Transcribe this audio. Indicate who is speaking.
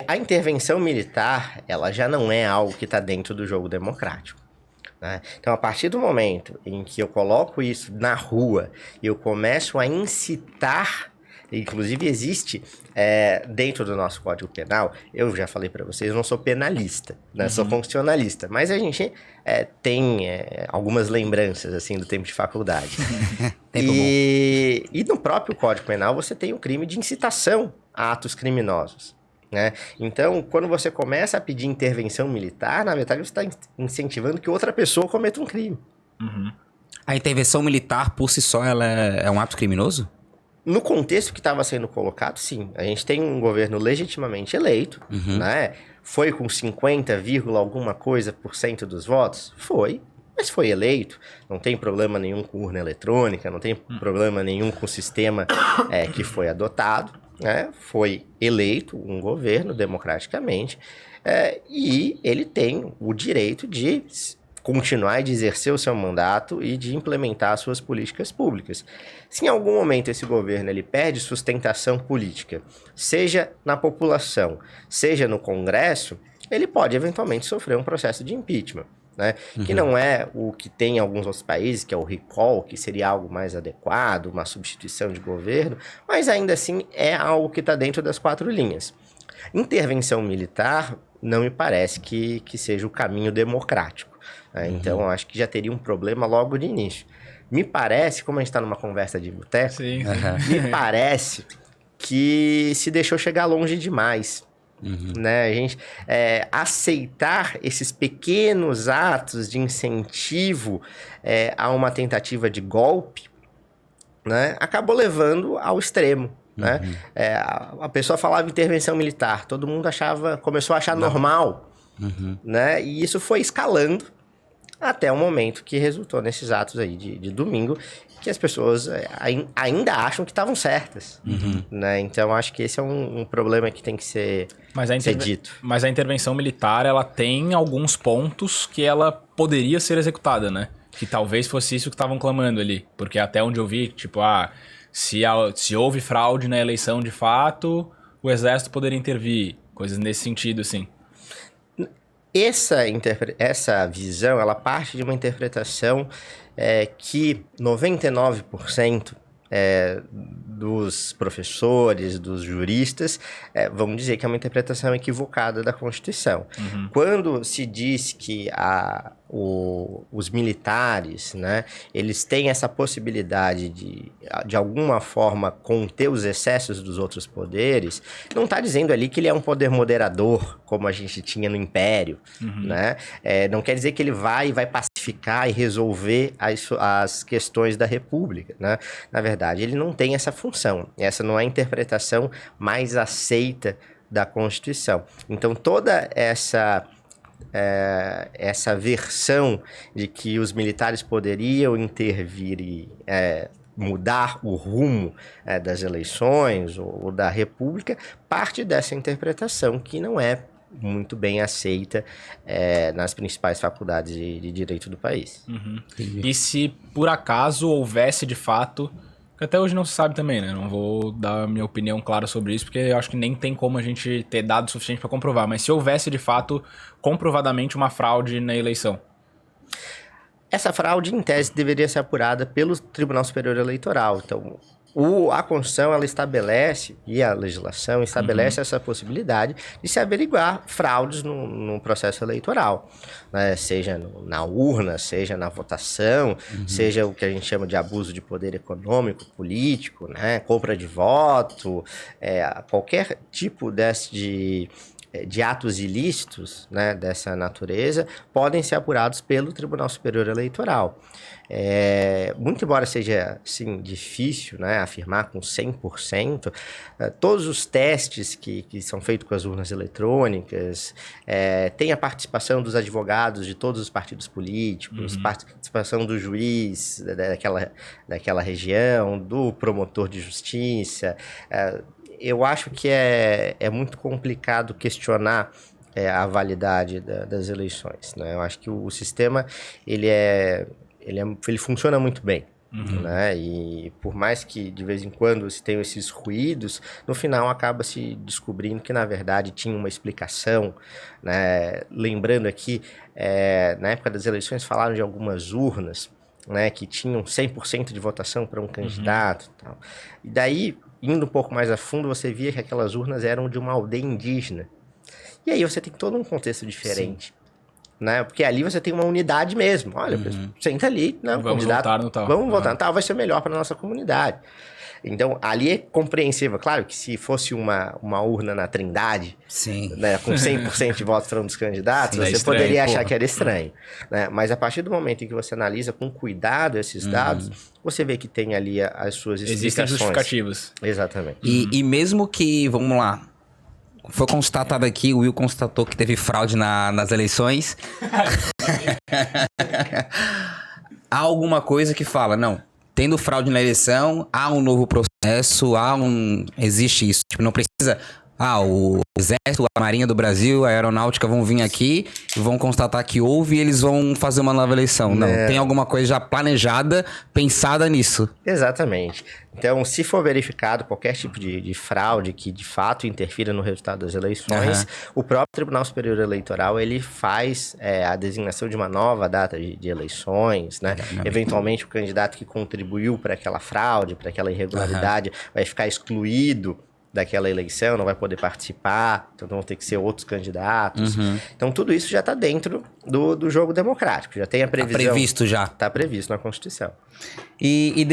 Speaker 1: a intervenção militar, ela já não é algo que está dentro do jogo democrático, né? Então, a partir do momento em que eu coloco isso na rua e eu começo a incitar, inclusive existe dentro do nosso Código Penal, eu já falei para vocês, eu não sou penalista, né? Sou constitucionalista, mas a gente tem algumas lembranças assim do tempo de faculdade. E no próprio Código Penal você tem o crime de incitação a atos criminosos, né? Então, quando você começa a pedir intervenção militar, na verdade você está incentivando que outra pessoa cometa um crime.
Speaker 2: A intervenção militar, por si só, ela é um ato criminoso?
Speaker 1: No contexto que estava sendo colocado, sim. A gente tem um governo legitimamente eleito, né? Foi com 50, alguma coisa por cento dos votos? Foi, mas foi eleito. Não tem problema nenhum com urna eletrônica, não tem problema nenhum com o sistema que foi adotado, né? Foi eleito um governo democraticamente e ele tem o direito de continuar de exercer o seu mandato e de implementar as suas políticas públicas. Se em algum momento esse governo ele perde sustentação política, seja na população, seja no Congresso, ele pode eventualmente sofrer um processo de impeachment, né? Que não é o que tem em alguns outros países, que é o recall, que seria algo mais adequado, uma substituição de governo, mas ainda assim é algo que está dentro das 4 linhas. Intervenção militar não me parece que seja o caminho democrático. Então, eu acho que já teria um problema logo de início. Me parece, como a gente está numa conversa de boteco, me parece que se deixou chegar longe demais. Né? A gente aceitar esses pequenos atos de incentivo a uma tentativa de golpe, né, acabou levando ao extremo. Né? A pessoa falava em intervenção militar, todo mundo começou a achar normal, né? E isso foi escalando até o momento que resultou nesses atos aí de domingo, que as pessoas ainda acham que estavam certas, né? Então, acho que esse é um problema que tem que ser dito.
Speaker 3: Mas a intervenção militar, ela tem alguns pontos que ela poderia ser executada, né? Que talvez fosse isso que estavam clamando ali. Porque até onde eu vi, tipo, se houve fraude na eleição de fato, o exército poderia intervir. Coisas nesse sentido, assim.
Speaker 1: Essa visão, ela parte de uma interpretação que 99% dos professores, dos juristas, vão dizer que é uma interpretação equivocada da Constituição. Quando se diz que os militares, né, eles têm essa possibilidade de alguma forma conter os excessos dos outros poderes, não está dizendo ali que ele é um poder moderador, como a gente tinha no Império, né? Não quer dizer que ele vai pacificar e resolver as questões da República, né? Na verdade, ele não tem essa função. Essa não é a interpretação mais aceita da Constituição. Então, toda essa versão de que os militares poderiam intervir e mudar o rumo das eleições ou da República, parte dessa interpretação que não é muito bem aceita nas principais faculdades de direito do país.
Speaker 3: E se por acaso houvesse de fato, que até hoje não se sabe também, né? Não vou dar minha opinião clara sobre isso, porque eu acho que nem tem como a gente ter dados suficientes para comprovar, mas se houvesse de fato comprovadamente uma fraude na eleição?
Speaker 1: Essa fraude, em tese, deveria ser apurada pelo Tribunal Superior Eleitoral. Então, a Constituição, ela estabelece, e a legislação estabelece essa possibilidade de se averiguar fraudes no processo eleitoral, né? Seja na urna, seja na votação, seja o que a gente chama de abuso de poder econômico, político, né? Compra de voto, qualquer tipo de atos ilícitos, né, dessa natureza, podem ser apurados pelo Tribunal Superior Eleitoral. Muito embora seja assim, difícil, né, afirmar com 100%, todos os testes que são feitos com as urnas eletrônicas, tem a participação dos advogados de todos os partidos políticos, participação do juiz daquela região, do promotor de justiça. Eu acho que é muito complicado questionar a validade das eleições, né? Eu acho que o sistema ele funciona muito bem, Né? E por mais que de vez em quando se tenham esses ruídos, no final acaba se descobrindo que na verdade tinha uma explicação, né? Lembrando aqui, na época das eleições falaram de algumas urnas, né, que tinham 100% de votação para um candidato e tal. E daí, indo um pouco mais a fundo, você via que aquelas urnas eram de uma aldeia indígena. E aí você tem todo um contexto diferente. Né? Porque ali você tem uma unidade mesmo. Olha, senta ali, não,
Speaker 3: Vamos
Speaker 1: candidato,
Speaker 3: votar no tal.
Speaker 1: vamos votar no tal, vai ser melhor para nossa comunidade. Então, ali é compreensível. Claro que se fosse uma urna na Trindade,
Speaker 2: Sim.
Speaker 1: né, com 100% de votos para um dos candidatos,
Speaker 3: Sim, é
Speaker 1: você
Speaker 3: estranho,
Speaker 1: poderia achar
Speaker 3: porra.
Speaker 1: que era estranho. Né? Mas a partir do momento em que você analisa com cuidado esses dados, você vê que tem ali as suas
Speaker 3: Existem
Speaker 1: explicações.
Speaker 3: justificativas.
Speaker 1: Exatamente.
Speaker 2: E mesmo que, vamos lá, foi constatado aqui, o Will constatou que teve fraude nas eleições. Há alguma coisa que fala, não, tendo fraude na eleição, há um novo processo, existe isso. Tipo, não precisa... o Exército, a Marinha do Brasil, a Aeronáutica vão vir aqui e vão constatar que houve e eles vão fazer uma nova eleição. Não, tem alguma coisa já planejada, pensada nisso.
Speaker 1: Exatamente. Então, se for verificado qualquer tipo de fraude que de fato interfira no resultado das eleições, o próprio Tribunal Superior Eleitoral ele faz a designação de uma nova data de eleições, né? Eventualmente, o candidato que contribuiu para aquela fraude, para aquela irregularidade, vai ficar excluído daquela eleição, não vai poder participar, então vão ter que ser outros candidatos. Então, tudo isso já está dentro do jogo democrático, já tem a previsão.
Speaker 2: Está previsto já.
Speaker 1: Está previsto na Constituição.
Speaker 2: E